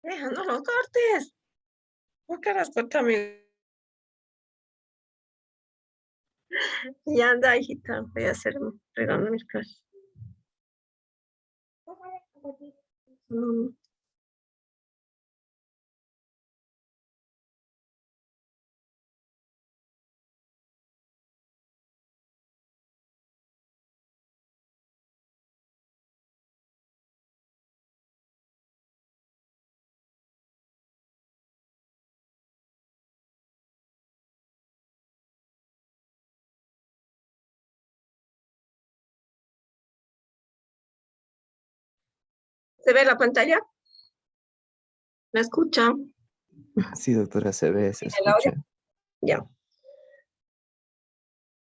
No lo cortes. ¿Por qué las cortas, amigo? Ya anda, hijita. Voy a hacer un regalo a mis cosas. Mm, ¿Se ve la pantalla? ¿Me escucha? Sí, doctora, se ve, se ¿El audio? escucha. Ya.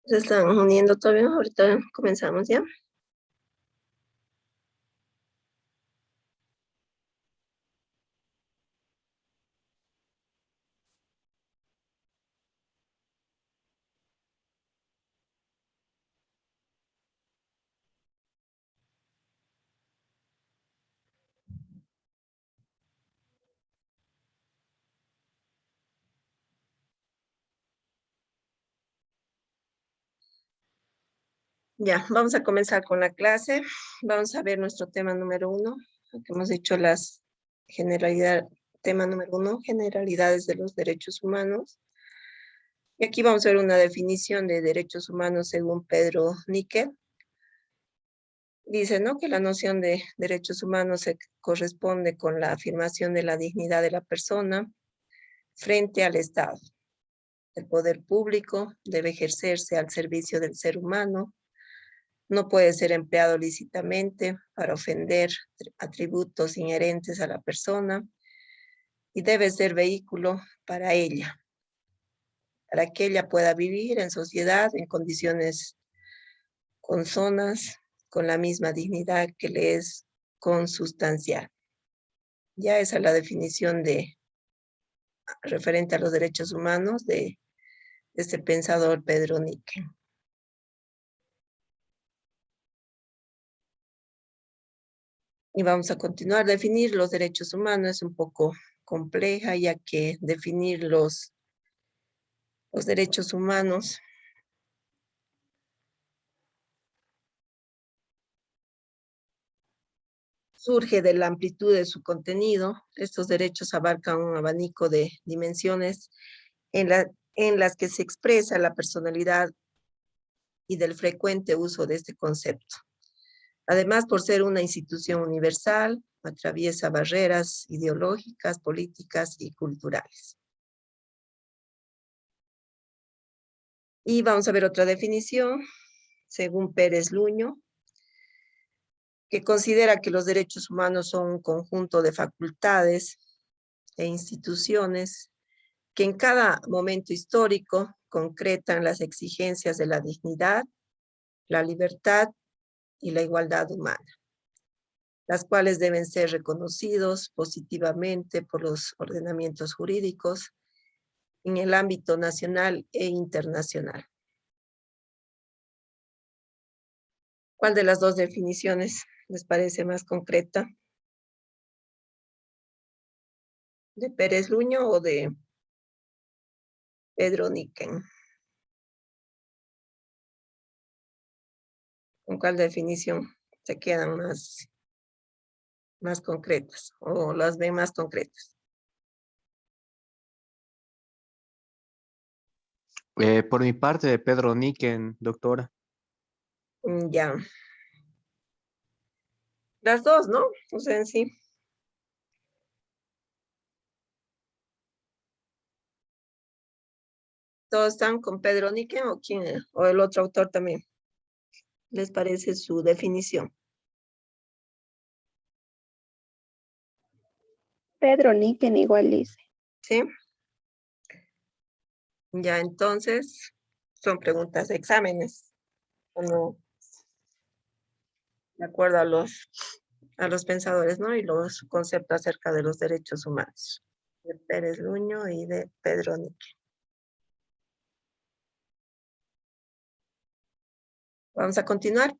Se están uniendo todavía. Ahorita comenzamos, ¿ya? Ya, vamos a comenzar con la clase. Vamos a ver nuestro tema número 1, que hemos dicho las generalidades, tema número 1, generalidades de los derechos humanos. Y aquí vamos a ver una definición de derechos humanos según Pedro Níquel. Dice, ¿no?, que la noción de derechos humanos se corresponde con la afirmación de la dignidad de la persona frente al Estado. El poder público debe ejercerse al servicio del ser humano, no puede ser empleado lícitamente para ofender atributos inherentes a la persona y debe ser vehículo para ella, para que ella pueda vivir en sociedad en condiciones consonas con la misma dignidad que le es consustancial. Ya esa es la definición referente a los derechos humanos de este pensador Pedro Níquel. Y vamos a continuar. Definir los derechos humanos es un poco compleja, ya que definir los derechos humanos surge de la amplitud de su contenido. Estos derechos abarcan un abanico de dimensiones en las que se expresa la personalidad y del frecuente uso de este concepto. Además, por ser una institución universal, atraviesa barreras ideológicas, políticas y culturales. Y vamos a ver otra definición, según Pérez Luño, que considera que los derechos humanos son un conjunto de facultades e instituciones que en cada momento histórico concretan las exigencias de la dignidad, la libertad y la igualdad humana, las cuales deben ser reconocidos positivamente por los ordenamientos jurídicos en el ámbito nacional e internacional. ¿Cuál de las dos definiciones les parece más concreta? ¿De Pérez Luño o de Pedro Níquel? ¿Con cuál definición se quedan más concretas o las ven más concretas? Por mi parte, de Pedro Niken, doctora. Ya. Las dos, ¿no? O sea, en sí. ¿Todos están con Pedro Níquel o quién? ¿O el otro autor también? ¿Les parece su definición? Pedro Niken igual dice. ¿Sí? Ya, entonces, son preguntas de exámenes. ¿O no? De acuerdo a los pensadores, ¿no? Y los conceptos acerca de los derechos humanos. De Pérez Luño y de Pedro Níquel. Vamos a continuar.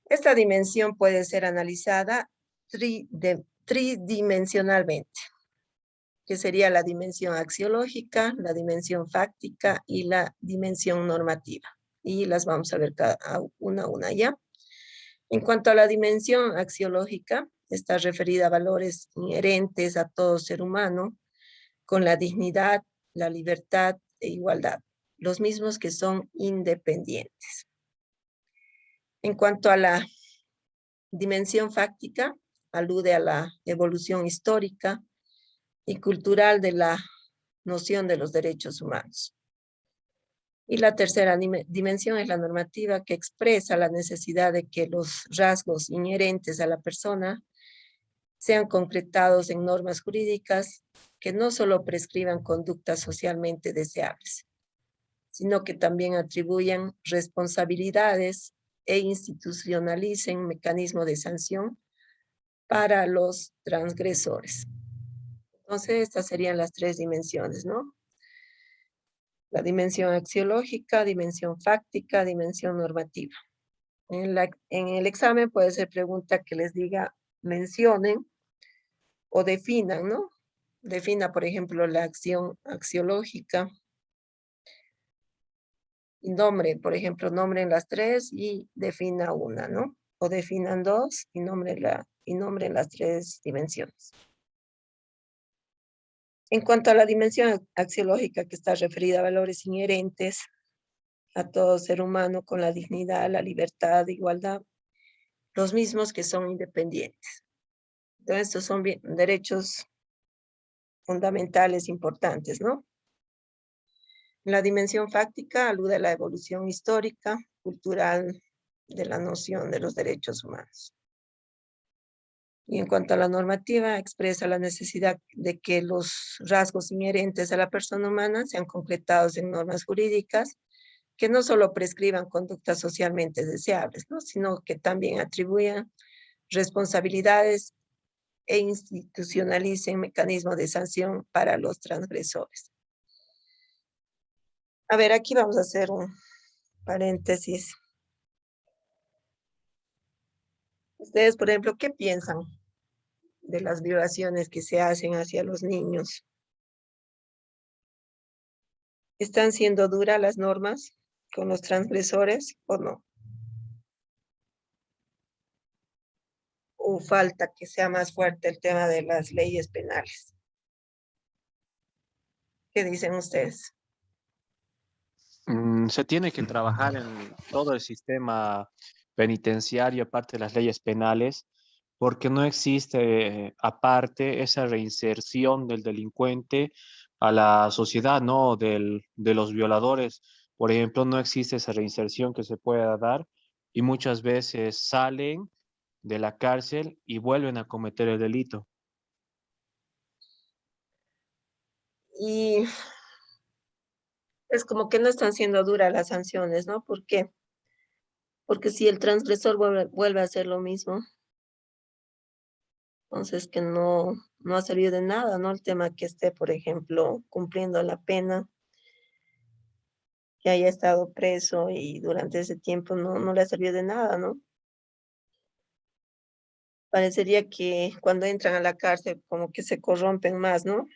Esta dimensión puede ser analizada tridimensionalmente. que sería la dimensión axiológica, la dimensión fáctica y la dimensión normativa. Y las vamos a ver una a una ya. En cuanto a la dimensión axiológica, está referida a valores inherentes a todo ser humano, con la dignidad, la libertad e igualdad, los mismos que son independientes. En cuanto a la dimensión fáctica, alude a la evolución histórica y cultural de la noción de los derechos humanos. Y la tercera dimensión es la normativa, que expresa la necesidad de que los rasgos inherentes a la persona sean concretados en normas jurídicas que no solo prescriban conductas socialmente deseables, sino que también atribuyan responsabilidades e institucionalicen mecanismos de sanción para los transgresores. Entonces, estas serían las tres dimensiones, ¿no? La dimensión axiológica, dimensión fáctica, dimensión normativa. En el examen puede ser pregunta que les diga, mencionen o definan, ¿no? Defina, por ejemplo, la acción axiológica. Y nombre, por ejemplo, nombren las tres y defina una, ¿no? O definan dos y nombren las tres dimensiones. En cuanto a la dimensión axiológica, que está referida a valores inherentes a todo ser humano con la dignidad, la libertad, igualdad, los mismos que son independientes. Entonces, estos son derechos fundamentales importantes, ¿no? La dimensión fáctica alude a la evolución histórica, cultural de la noción de los derechos humanos. Y en cuanto a la normativa, expresa la necesidad de que los rasgos inherentes a la persona humana sean concretados en normas jurídicas que no solo prescriban conductas socialmente deseables, ¿no? Sino que también atribuyan responsabilidades e institucionalicen mecanismos de sanción para los transgresores. A ver, aquí vamos a hacer un paréntesis. Ustedes, por ejemplo, ¿qué piensan de las violaciones que se hacen hacia los niños? ¿Están siendo duras las normas con los transgresores o no? ¿O falta que sea más fuerte el tema de las leyes penales? ¿Qué dicen ustedes? Se tiene que trabajar en todo el sistema penitenciario, aparte de las leyes penales, porque no existe, aparte, esa reinserción del delincuente a la sociedad, ¿no? De los violadores. Por ejemplo, no existe esa reinserción que se pueda dar y muchas veces salen de la cárcel y vuelven a cometer el delito. Y es como que no están siendo duras las sanciones, ¿no? ¿Por qué? Porque si el transgresor vuelve a hacer lo mismo, entonces que no ha servido de nada, ¿no? El tema que esté, por ejemplo, cumpliendo la pena, que haya estado preso y durante ese tiempo no le ha servido de nada, ¿no? Parecería que cuando entran a la cárcel como que se corrompen más, ¿no?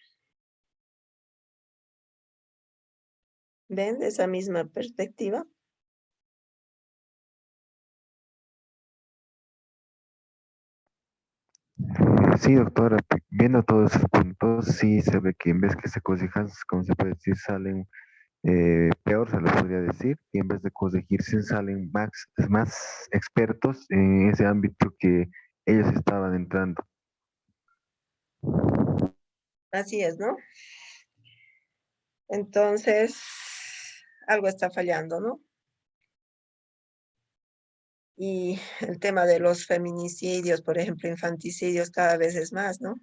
¿Ven esa misma perspectiva? Sí, doctora, viendo todos esos puntos, sí se ve que en vez que se corrijan, como se puede decir, salen peor, se lo podría decir, y en vez de corregirse, salen más expertos en ese ámbito que ellos estaban entrando. Así es, ¿no? Entonces, algo está fallando, ¿no? Y el tema de los feminicidios, por ejemplo, infanticidios, cada vez es más, ¿no?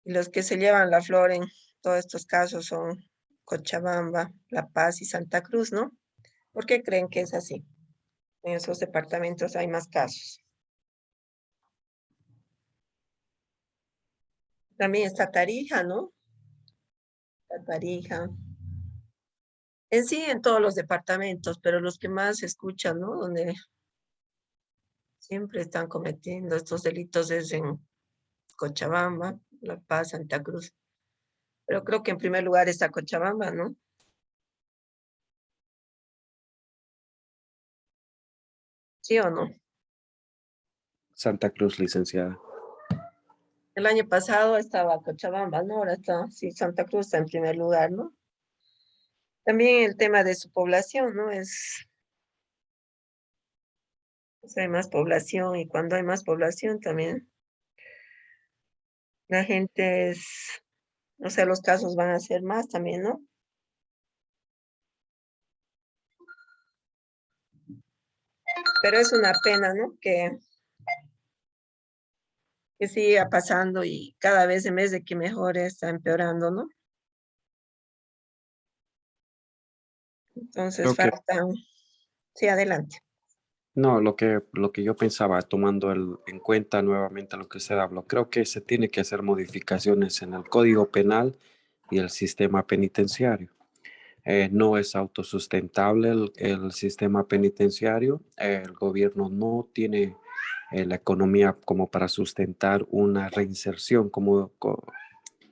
Y los que se llevan la flor en todos estos casos son Cochabamba, La Paz y Santa Cruz, ¿no? ¿Por qué creen que es así? En esos departamentos hay más casos. También está Tarija, ¿no? Está Tarija. En sí, en todos los departamentos, pero los que más se escuchan, ¿no? Donde siempre están cometiendo estos delitos es en Cochabamba, La Paz, Santa Cruz. Pero creo que en primer lugar está Cochabamba, ¿no? ¿Sí o no? Santa Cruz, licenciada. El año pasado estaba Cochabamba, ¿no? Ahora está, sí, Santa Cruz está en primer lugar, ¿no? También el tema de su población, ¿no? Pues hay más población y cuando hay más población también la gente es, o sea, los casos van a ser más también, ¿no? Pero es una pena, ¿no? Que siga pasando y cada vez en vez de que mejore está empeorando, ¿no? Entonces Creo que falta, sí, adelante. no, lo que yo pensaba, tomando en cuenta nuevamente lo que usted habló, creo que se tiene que hacer modificaciones en el Código Penal y el sistema penitenciario. No es autosustentable el sistema penitenciario. El gobierno no tiene la economía como para sustentar una reinserción, como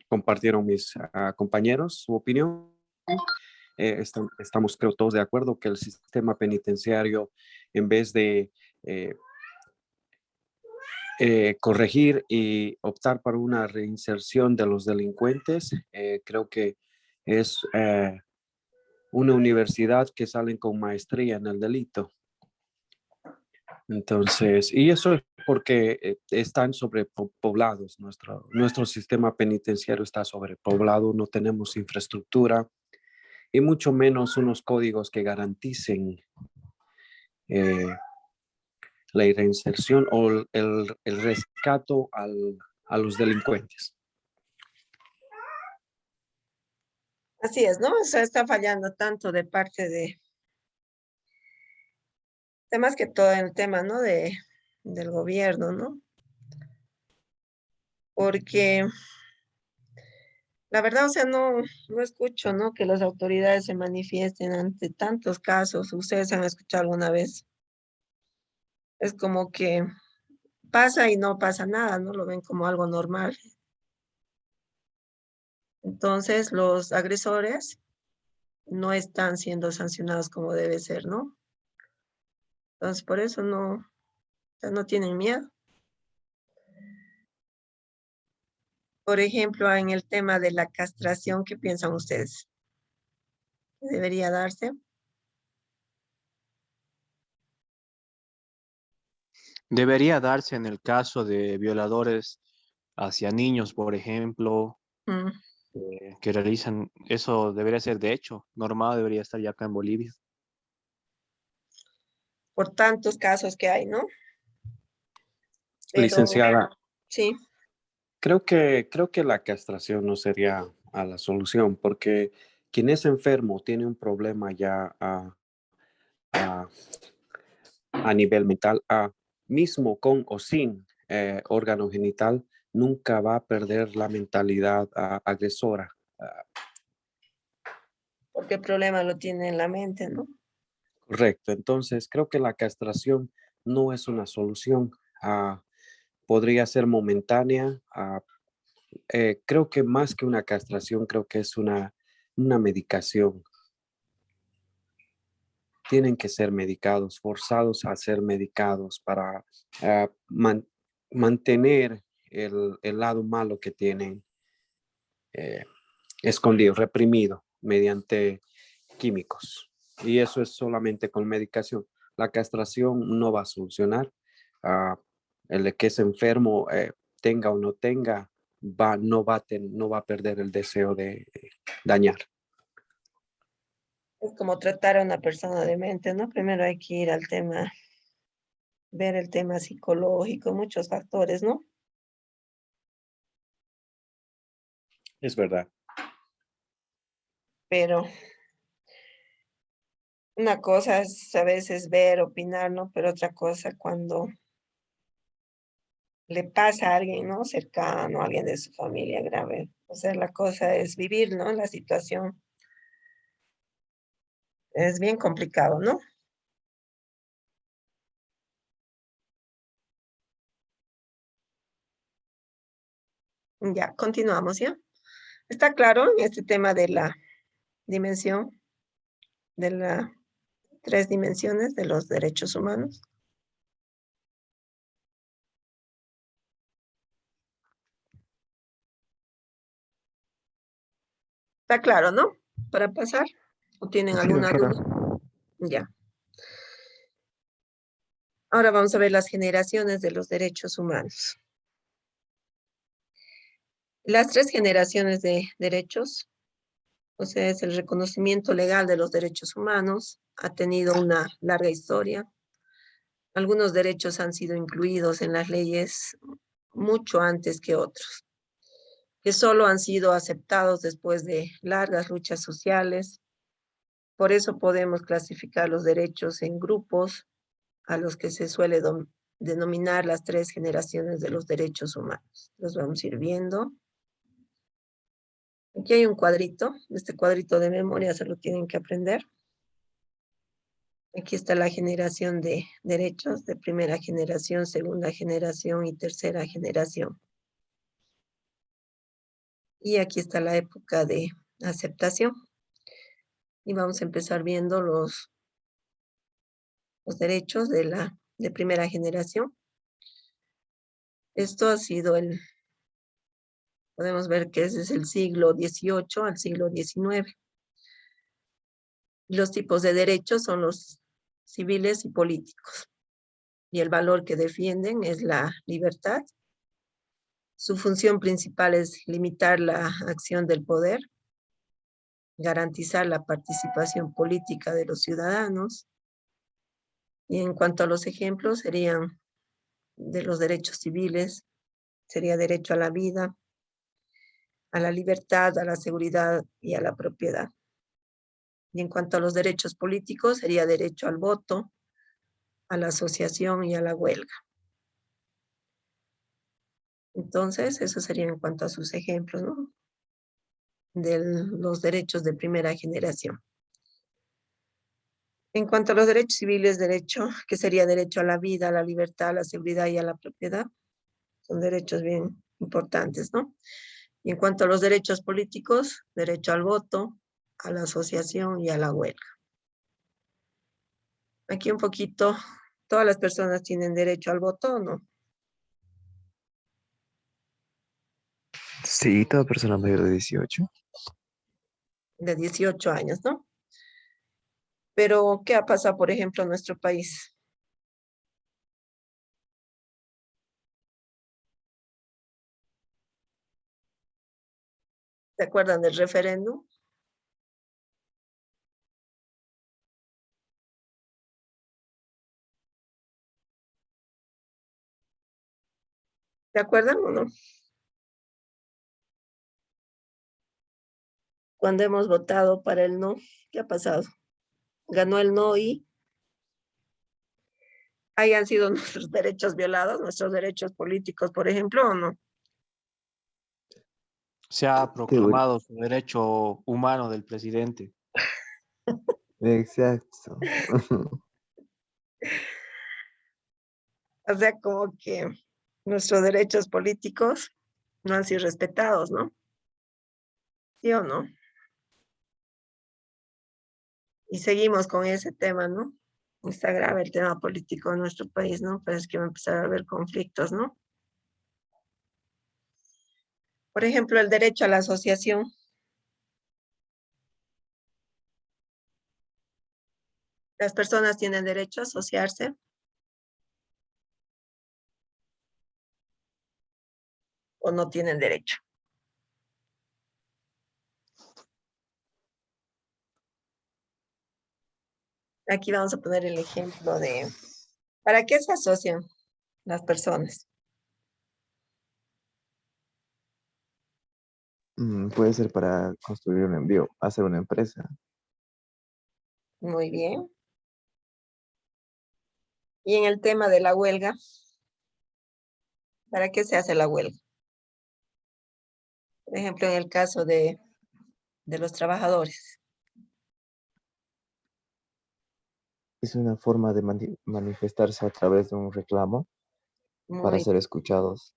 compartieron mis compañeros su opinión. Estamos, creo, todos de acuerdo que el sistema penitenciario, en vez de eh, corregir y optar por una reinserción de los delincuentes, creo que es una universidad que salen con maestría en el delito. Entonces, y eso es porque están sobrepoblados. Nuestro sistema penitenciario está sobrepoblado, no tenemos infraestructura y mucho menos unos códigos que garanticen eh, la reinserción o el rescato a los delincuentes. Así es, ¿no? O sea, está fallando tanto de parte de, más que todo en el tema, ¿no? Del gobierno, ¿no? Porque la verdad, o sea, no escucho, ¿no? Que las autoridades se manifiesten ante tantos casos. ¿Ustedes han escuchado alguna vez? Es como que pasa y no pasa nada, ¿no? Lo ven como algo normal. Entonces, los agresores no están siendo sancionados como debe ser, ¿no? Entonces, por eso o sea, no tienen miedo. Por ejemplo, en el tema de la castración, ¿qué piensan ustedes? ¿Que debería darse? Debería darse en el caso de violadores hacia niños, por ejemplo, Mm, que realizan, eso debería ser de hecho, normal, debería estar ya acá en Bolivia. por tantos casos que hay, ¿no? Pero Licenciada, sí, creo que la castración no sería a la solución, porque quien es enfermo tiene un problema ya a, a nivel mental, mismo con o sin órgano genital, nunca va a perder la mentalidad agresora. porque el problema lo tiene en la mente, ¿no? Correcto. Entonces, creo que la castración no es una solución. Podría ser momentánea. Creo que más que una castración, creo que es una medicación. Tienen que ser medicados, forzados a ser medicados para ah, mantener el lado malo que tienen eh, escondido, reprimido mediante químicos. Y eso es solamente con medicación. La castración no va a solucionar. ah, el de que es enfermo, tenga o no tenga, no va a perder el deseo de dañar. Es como tratar a una persona de mente, ¿no? Primero hay que ir al tema, ver el tema psicológico, muchos factores, ¿no? Es verdad. Pero una cosa es a veces ver, opinar, ¿no? Pero otra cosa cuando le pasa a alguien, ¿no? Cercano, a alguien de su familia grave. O sea, la cosa es vivir, ¿no? La situación es bien complicado, ¿no? Ya, continuamos, ¿ya? ¿Está claro en este tema de la dimensión, de las 3 dimensiones de los derechos humanos? ¿Está claro, no? Para pasar, ¿o tienen Sí, alguna doctora. duda? Ya. Ahora vamos a ver las generaciones de los derechos humanos. Las 3 generaciones de derechos, o sea, es el reconocimiento legal de los derechos humanos, ha tenido una larga historia. Algunos derechos han sido incluidos en las leyes mucho antes que otros, que solo han sido aceptados después de largas luchas sociales. Por eso podemos clasificar los derechos en grupos a los que se suele denominar las 3 generaciones de los derechos humanos. Los vamos a ir viendo. Aquí hay un cuadrito. Este cuadrito de memoria se lo tienen que aprender. Aquí está la generación de derechos de primera generación, segunda generación y tercera generación. Y aquí está la época de aceptación. Y vamos a empezar viendo los derechos de primera generación. Esto ha sido podemos ver que ese es el siglo XVIII al siglo XIX. Los tipos de derechos son los civiles y políticos. Y el valor que defienden es la libertad. Su función principal es limitar la acción del poder, garantizar la participación política de los ciudadanos. Y en cuanto a los ejemplos, serían de los derechos civiles, sería derecho a la vida, a la libertad, a la seguridad y a la propiedad. Y en cuanto a los derechos políticos, sería derecho al voto, a la asociación y a la huelga. Entonces, eso sería en cuanto a sus ejemplos, ¿no? De los derechos de primera generación. En cuanto a los derechos civiles, que sería derecho a la vida, a la libertad, a la seguridad y a la propiedad, son derechos bien importantes, ¿no? Y en cuanto a los derechos políticos, derecho al voto, a la asociación y a la huelga. Aquí un poquito, ¿todas las personas tienen derecho al voto o no? Sí, toda persona mayor de 18. De 18 años, ¿no? Pero, ¿qué ha pasado, por ejemplo, en nuestro país? ¿Se acuerdan del referéndum? ¿Se acuerdan o no? Cuando hemos votado para el no, ¿qué ha pasado? Ganó el no y hayan sido nuestros derechos violados, nuestros derechos políticos, por ejemplo, ¿o no? Se ha Teoría. proclamado su derecho humano del presidente. Exacto. O sea, como que nuestros derechos políticos no han sido respetados, ¿no? ¿Sí o no? Y seguimos con ese tema, ¿no? Está grave el tema político en nuestro país, ¿no? Pues es que va a empezar a haber conflictos, ¿no? Por ejemplo, el derecho a la asociación. Las personas tienen derecho a asociarse o no tienen derecho. Aquí vamos a poner el ejemplo de ¿para qué se asocian las personas? Puede ser para construir un envío, hacer una empresa. Muy bien. Y en el tema de la huelga, ¿para qué se hace la huelga? Por ejemplo, en el caso de los trabajadores. Es una forma de manifestarse a través de un reclamo para Muy, ser escuchados.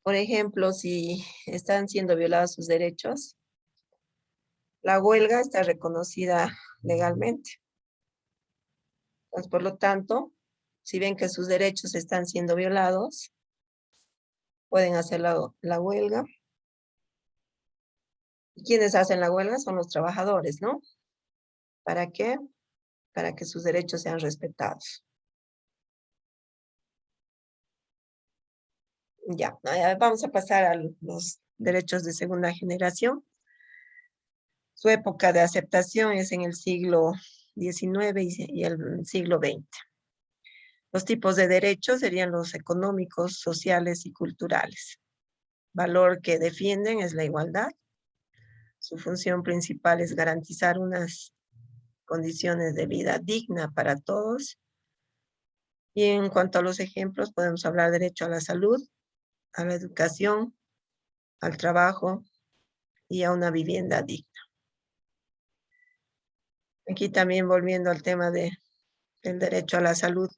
Por ejemplo, si están siendo violados sus derechos, la huelga está reconocida legalmente. Entonces, por lo tanto, si ven que sus derechos están siendo violados, pueden hacer la huelga. ¿Y quienes hacen la huelga? Son los trabajadores, ¿no? ¿Para qué? Para que sus derechos sean respetados. Ya, vamos a pasar a los derechos de segunda generación. Su época de aceptación es en el siglo XIX y el siglo XX. Los tipos de derechos serían los económicos, sociales y culturales. Valor que defienden es la igualdad. Su función principal es garantizar unas condiciones de vida digna para todos. Y en cuanto a los ejemplos, podemos hablar derecho a la salud, a la educación, al trabajo y a una vivienda digna. Aquí también volviendo al tema del derecho a la salud.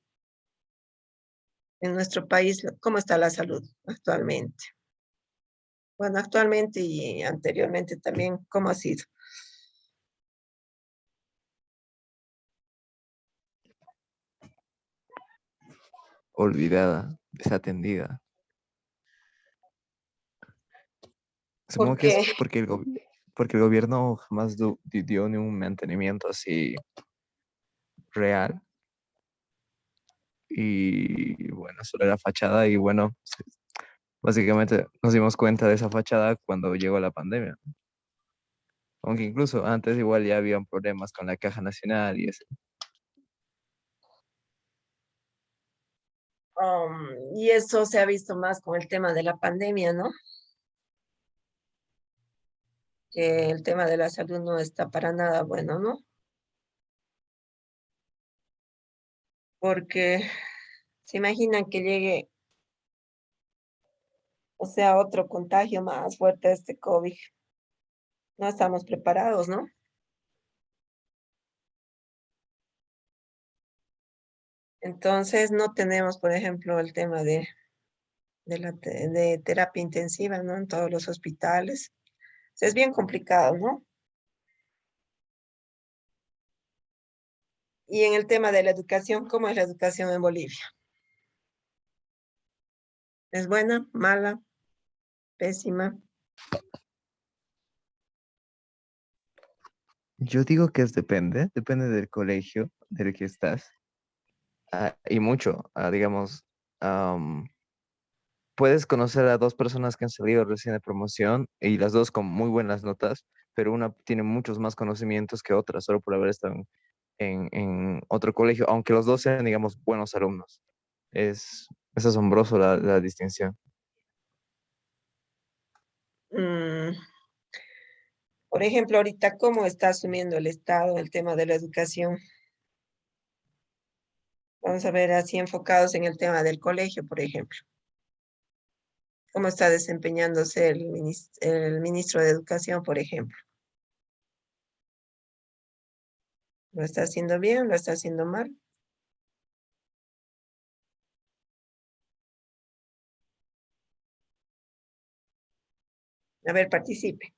En nuestro país, ¿cómo está la salud actualmente? Bueno, actualmente y anteriormente también, ¿cómo ha sido? Olvidada, desatendida. Supongo ¿Por que es qué? porque el gobierno jamás dio ni un mantenimiento así real. Y bueno, solo era fachada y bueno, básicamente nos dimos cuenta de esa fachada cuando llegó la pandemia. Aunque incluso antes igual ya habían problemas con la Caja Nacional y eso. Y eso se ha visto más con el tema de la pandemia, ¿no? Que el tema de la salud no está para nada bueno, ¿no? Porque se imaginan que llegue, o sea, otro contagio más fuerte de este COVID. No estamos preparados, ¿no? Entonces no tenemos, por ejemplo, el tema de terapia intensiva, ¿no? En todos los hospitales. O sea, es bien complicado, ¿no? Y en el tema de la educación, ¿cómo es la educación en Bolivia? ¿Es buena, mala, pésima? Yo digo que depende del colegio del que estás. Y mucho, digamos, puedes conocer a dos personas que han salido recién de promoción y las dos con muy buenas notas, pero una tiene muchos más conocimientos que otra, solo por haber estado en otro colegio, aunque los dos sean, digamos, buenos alumnos. Es asombroso la distinción. Mm, por ejemplo, ahorita, ¿cómo está asumiendo el Estado el tema de la educación? Vamos a ver así enfocados en el tema del colegio, por ejemplo. ¿Cómo está desempeñándose el ministro de Educación, por ejemplo? ¿Lo está haciendo bien? ¿Lo está haciendo mal? A ver, participe.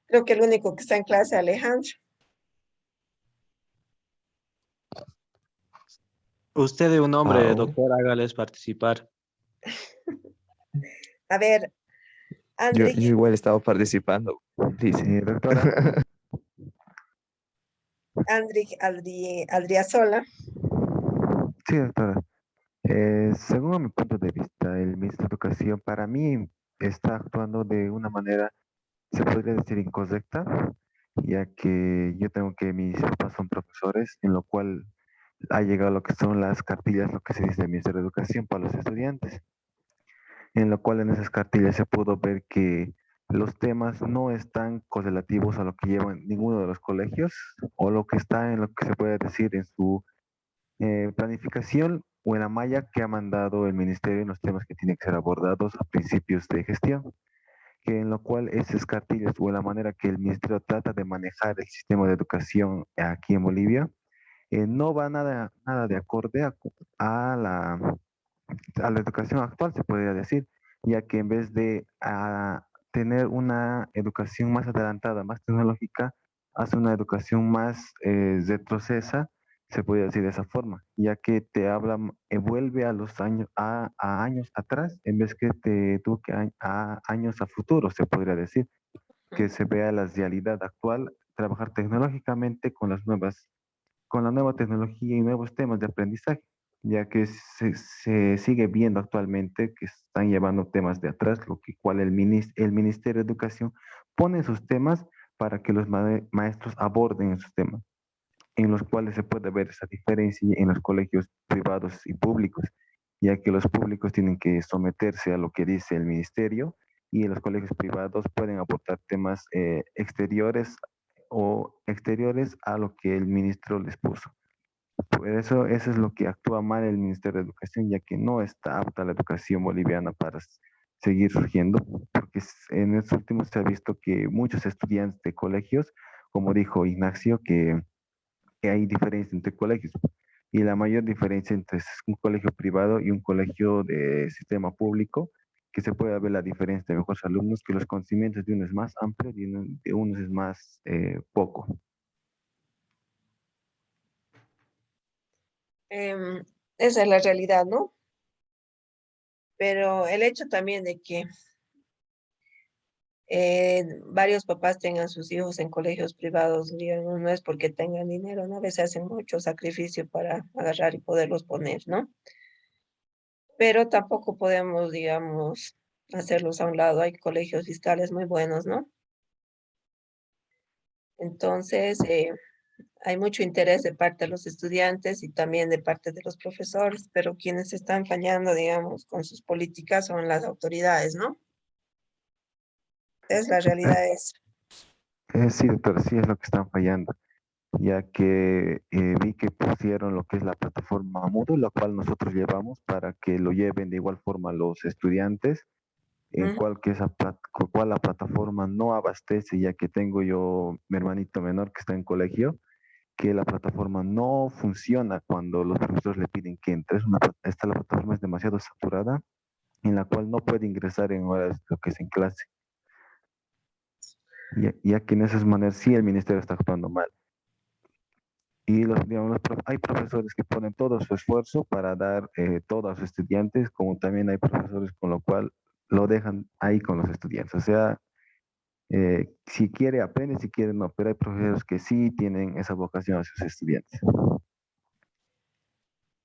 Creo que el único que está en clase es Alejandro. Usted de un hombre, Au. doctor, hágales participar. A ver, Yo Andrich, igual estaba participando. Dice. Doctora, Aldriazola. sí, doctora. Según mi punto de vista, el ministro de Educación para mí está actuando de una manera, se podría decir, incorrecta, ya que yo tengo que mis papás son profesores, en lo cual ha llegado lo que son las cartillas, lo que se dice del Ministerio de Educación para los estudiantes, en lo cual en esas cartillas se pudo ver que los temas no están correlativos a lo que llevan ninguno de los colegios o lo que está en lo que se puede decir en su planificación o en la malla que ha mandado el ministerio en los temas que tienen que ser abordados a principios de gestión, que en lo cual esas cartillas o la manera que el ministerio trata de manejar el sistema de educación aquí en Bolivia no va nada de acorde a la educación actual, se podría decir, ya que en vez de tener una educación más adelantada, más tecnológica, hace una educación más retrocesa, se puede decir de esa forma, ya que te habla, vuelve a los años, a años atrás, en vez que te eduque a años a futuro, se podría decir, que se vea la realidad actual, trabajar tecnológicamente con la nueva tecnología y nuevos temas de aprendizaje, ya que se sigue viendo actualmente que están llevando temas de atrás, lo que cual el Ministerio de Educación pone sus temas para que los maestros aborden esos temas, en los cuales se puede ver esa diferencia en los colegios privados y públicos, ya que los públicos tienen que someterse a lo que dice el ministerio y los colegios privados pueden aportar temas exteriores o exteriores a lo que el ministro les puso. Por eso es lo que actúa mal el Ministerio de Educación, ya que no está apta la educación boliviana para seguir surgiendo, porque en estos últimos se ha visto que muchos estudiantes de colegios, como dijo Ignacio, que hay diferencia entre colegios, y la mayor diferencia entre un colegio privado y un colegio de sistema público, que se puede ver la diferencia de mejores alumnos, que los conocimientos de uno es más amplio y de uno es más poco. Esa es la realidad, ¿no? Pero el hecho también de que varios papás tengan sus hijos en colegios privados, digamos, no es porque tengan dinero, ¿no? A veces hacen mucho sacrificio para agarrar y poderlos poner, ¿no? Pero tampoco podemos, digamos, hacerlos a un lado. Hay colegios fiscales muy buenos, ¿no? Entonces, hay mucho interés de parte de los estudiantes y también de parte de los profesores, pero quienes están fallando, digamos, con sus políticas son las autoridades, ¿no? Es la realidad es. Sí, doctor, sí es lo que están fallando, ya que vi que pusieron lo que es la plataforma Moodle, la cual nosotros llevamos para que lo lleven de igual forma los estudiantes, en cual, que cual la plataforma no abastece, ya que tengo yo mi hermanito menor que está en colegio, que la plataforma no funciona cuando los profesores le piden que entre. La plataforma es demasiado saturada, en la cual no puede ingresar en horas lo que es en clase, ya que en esas maneras sí el ministerio está actuando mal. Y digamos, hay profesores que ponen todo su esfuerzo para dar todo a sus estudiantes, como también hay profesores con lo cual lo dejan ahí con los estudiantes. O sea, si quiere aprende, si quiere no, pero hay profesores que sí tienen esa vocación a sus estudiantes.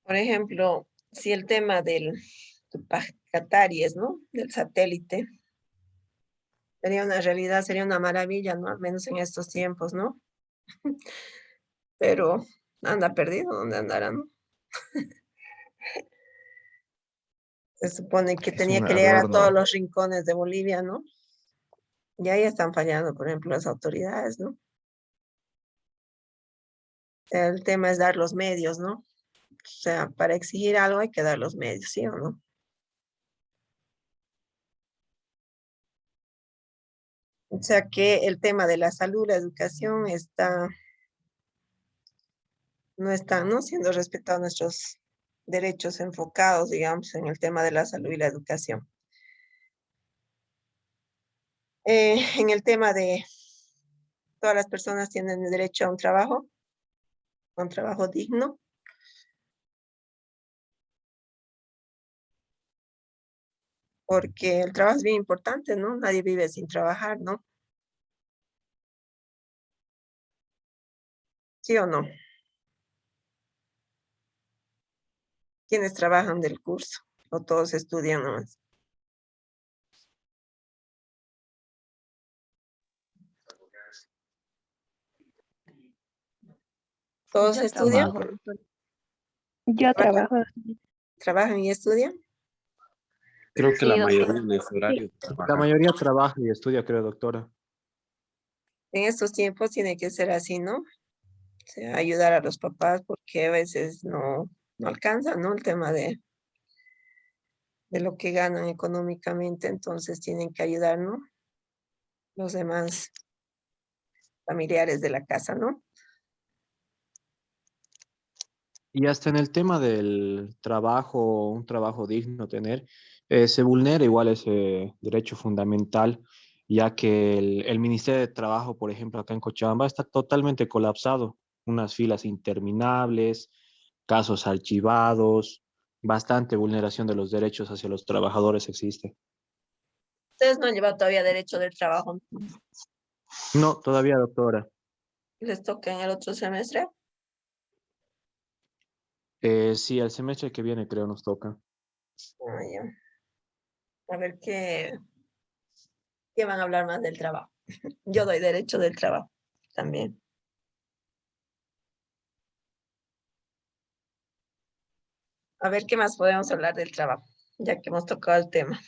Por ejemplo, si el tema del Qataries, ¿no? Del satélite, sería una realidad, sería una maravilla, ¿no? Al menos en estos tiempos, ¿no? Pero anda perdido, ¿dónde andará, no? Se supone que Es tenía un que llegar a todos adorno. los rincones de Bolivia, ¿no? Y ahí están fallando, por ejemplo, las autoridades, ¿no? El tema es dar los medios, ¿no? O sea, para exigir algo hay que dar los medios, ¿sí o no? O sea que el tema de la salud, la educación no están, ¿no? Siendo respetados nuestros derechos enfocados, digamos, en el tema de la salud y la educación. En el tema de todas las personas tienen derecho a un trabajo digno. Porque el trabajo es bien importante, ¿no? Nadie vive sin trabajar, ¿no? ¿Sí o no? ¿Quiénes trabajan del curso? ¿O todos estudian nomás? ¿Todos Yo estudian? trabajo, doctor. Yo ¿Trabajan, trabajo. trabajan y estudian? Creo que la Sí, doctor. mayoría en ese Sí. horario La trabaja. mayoría trabaja y estudia, creo, doctora. En estos tiempos tiene que ser así, ¿no? O sea, ayudar a los papás porque a veces no alcanza, ¿no? El tema de lo que ganan económicamente, entonces tienen que ayudar, ¿no? Los demás familiares de la casa, ¿no? Y hasta en el tema del trabajo, un trabajo digno tener, se vulnera igual ese derecho fundamental, ya que el Ministerio de Trabajo, por ejemplo, acá en Cochabamba, está totalmente colapsado. Unas filas interminables, casos archivados, bastante vulneración de los derechos hacia los trabajadores existe. Ustedes no han llevado todavía derecho del trabajo. No, todavía, doctora. ¿Les toca en el otro semestre? Sí, el semestre que viene creo nos toca. Ah, ya. A ver qué van a hablar más del trabajo. Yo doy derecho del trabajo también. A ver qué más podemos hablar del trabajo, ya que hemos tocado el tema.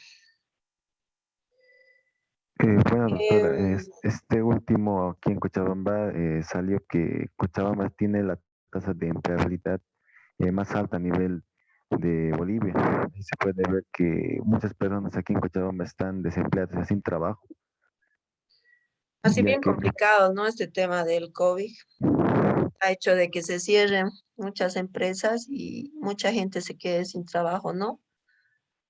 Bueno, doctora, Em, este último aquí en Cochabamba salió que Cochabamba tiene la tasa de empleabilidad más alta a nivel de Bolivia. Y se puede ver que muchas personas aquí en Cochabamba están desempleadas y sin trabajo, Así ya bien que complicado, ¿no? Este tema del COVID ha hecho de que se cierren muchas empresas y mucha gente se quede sin trabajo, ¿no?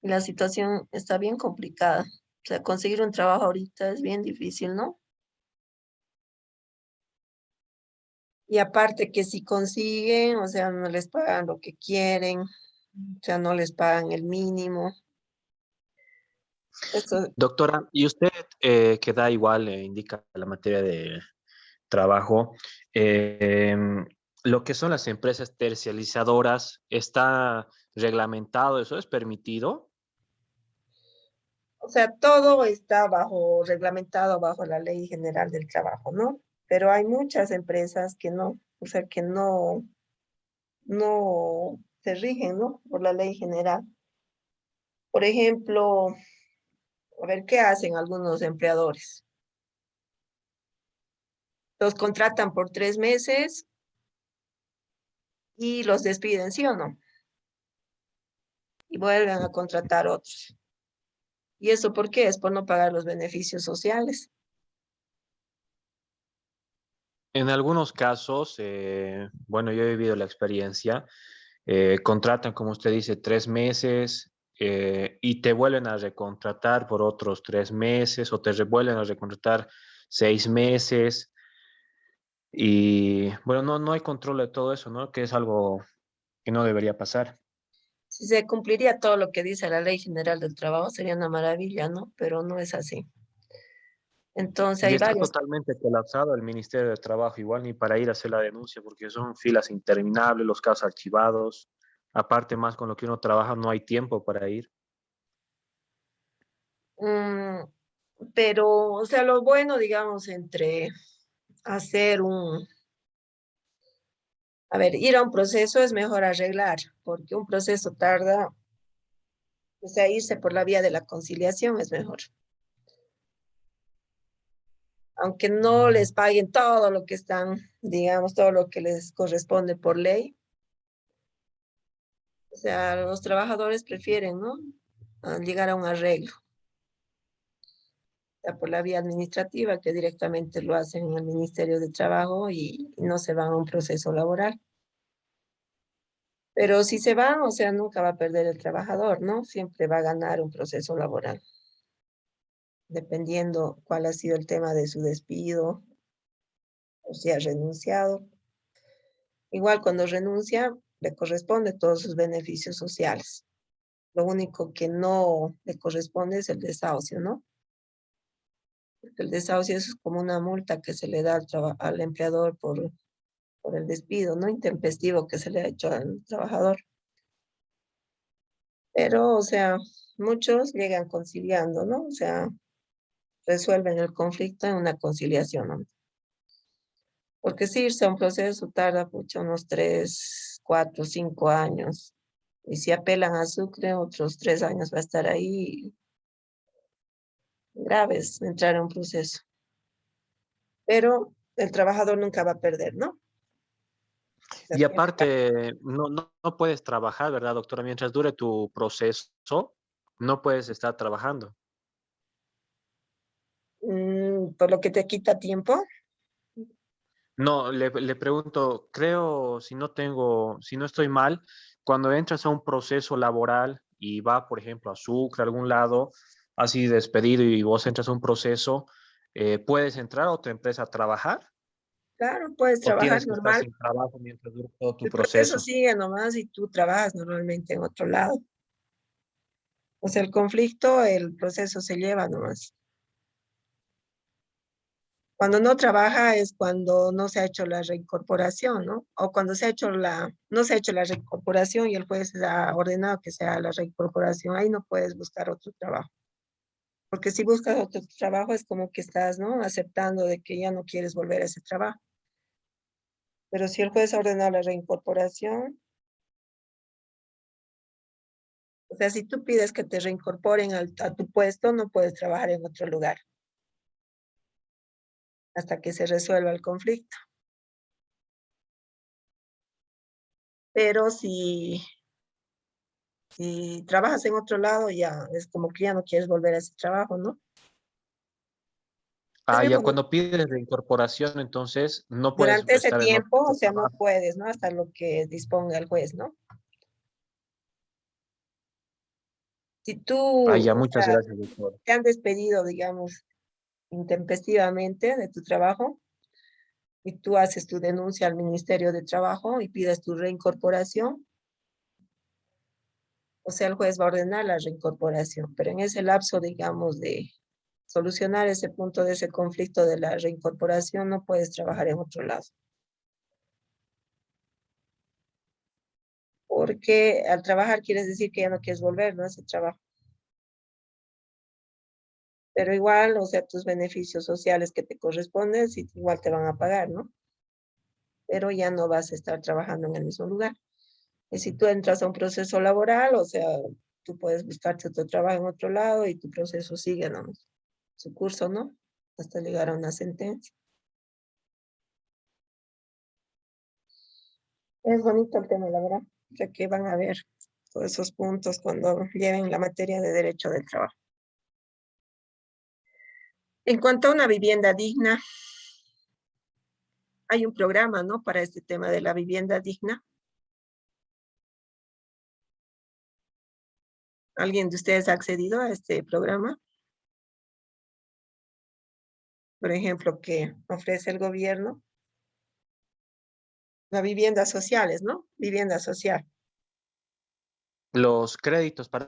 Y la situación está bien complicada. O sea, conseguir un trabajo ahorita es bien difícil, ¿no? Y aparte que si consiguen, o sea, no les pagan lo que quieren, o sea, no les pagan el mínimo. Esto, Doctora, y usted que da igual, indica la materia de trabajo, lo que son las empresas tercializadoras, ¿está reglamentado? ¿Eso es permitido? o sea, todo está reglamentado bajo la Ley General del Trabajo, ¿no? Pero hay muchas empresas que no, o sea, que no se rigen, ¿no? Por la Ley General. Por ejemplo, a ver qué hacen algunos empleadores. Los contratan por 3 meses y los despiden, ¿sí o no? Y vuelven a contratar otros. ¿Y eso por qué? Es por no pagar los beneficios sociales. En algunos casos, bueno, yo he vivido la experiencia, contratan, como usted dice, 3 meses y te vuelven a recontratar por otros 3 meses o te vuelven a recontratar 6 meses y bueno, no hay control de todo eso, ¿no? Que es algo que no debería pasar. Si se cumpliría todo lo que dice la Ley General del Trabajo, sería una maravilla, ¿no? Pero no es así. Entonces Y hay está varios. totalmente colapsado el Ministerio de Trabajo, igual ni para ir a hacer la denuncia, porque son filas interminables, los casos archivados. Aparte, más con lo que uno trabaja, no hay tiempo para ir. mm, pero, o sea, lo bueno, digamos, entre hacer a ver, ir a un proceso es mejor arreglar, porque un proceso tarda, o sea, irse por la vía de la conciliación es mejor. Aunque no les paguen todo lo que están, digamos, todo lo que les corresponde por ley, o sea, los trabajadores prefieren, ¿no? Llegar a un arreglo, sea, por la vía administrativa, que directamente lo hacen en el Ministerio de Trabajo y no se van a un proceso laboral. Pero si se van, o sea, nunca va a perder el trabajador, ¿no? Siempre va a ganar un proceso laboral, dependiendo cuál ha sido el tema de su despido o si ha renunciado. Igual cuando renuncia, le corresponde todos sus beneficios sociales. Lo único que no le corresponde es el desahucio, ¿no? Porque el desahucio es como una multa que se le da al empleador por el despido, ¿no? Intempestivo que se le ha hecho al trabajador. Pero, o sea, muchos llegan conciliando, ¿no? O sea, resuelven el conflicto en una conciliación, ¿no? Porque si irse a un proceso tarda mucho, unos 3, 4, 5 años. Y si apelan a Sucre, otros 3 años va a estar ahí. Graves entrar a un proceso. Pero el trabajador nunca va a perder, ¿no? O sea, Y siempre va. aparte, no puedes trabajar, ¿verdad, doctora? Mientras dure tu proceso, no puedes estar trabajando. Por lo que te quita tiempo. No, le pregunto, creo, si no estoy mal, cuando entras a un proceso laboral y va, por ejemplo, a Sucre, a algún lado, así despedido y vos entras a un proceso, ¿puedes entrar a otra empresa a trabajar Claro, puedes o trabajar tienes que estar normal. sin trabajo mientras dure todo tu El proceso proceso? sigue nomás y tú trabajas normalmente en otro lado. O sea, el conflicto, el proceso se lleva nomás. Cuando no trabaja es cuando no se ha hecho la reincorporación, ¿no? O cuando no se ha hecho la reincorporación y el juez ha ordenado que sea la reincorporación, ahí no puedes buscar otro trabajo. Porque si buscas otro trabajo es como que estás, ¿no? Aceptando de que ya no quieres volver a ese trabajo. Pero si el juez ha ordenado la reincorporación, o sea, si tú pides que te reincorporen a tu puesto, no puedes trabajar en otro lugar hasta que se resuelva el conflicto. Pero si trabajas en otro lado, ya es como que ya no quieres volver a ese trabajo, ¿no? Es Ah, muy ya bonito. cuando pides reincorporación, entonces no puedes Durante ese estar en tiempo, o otro sea, no trabajo. puedes, ¿no? Hasta lo que disponga el juez, ¿no? Si tú, Ah, ya, o muchas sea, gracias, doctor. te han despedido, digamos, intempestivamente de tu trabajo y tú haces tu denuncia al Ministerio de Trabajo y pides tu reincorporación, o sea, el juez va a ordenar la reincorporación, pero en ese lapso, digamos, de solucionar ese punto de ese conflicto de la reincorporación, no puedes trabajar en otro lado. Porque al trabajar quieres decir que ya no quieres volver, ¿no? A ese trabajo. Pero igual, o sea, tus beneficios sociales que te corresponden, sí, igual te van a pagar, ¿no? Pero ya no vas a estar trabajando en el mismo lugar. Y si tú entras a un proceso laboral, o sea, tú puedes buscarte otro trabajo en otro lado y tu proceso sigue, ¿no? Su curso, ¿no? Hasta llegar a una sentencia. Es bonito el tema, la verdad, ya que van a ver todos esos puntos cuando lleven la materia de derecho del trabajo. En cuanto a una vivienda digna, hay un programa, ¿no? Para este tema de la vivienda digna. ¿Alguien de ustedes ha accedido a este programa? Por ejemplo, que ofrece el gobierno. Las viviendas sociales, ¿no? Vivienda social. Los créditos para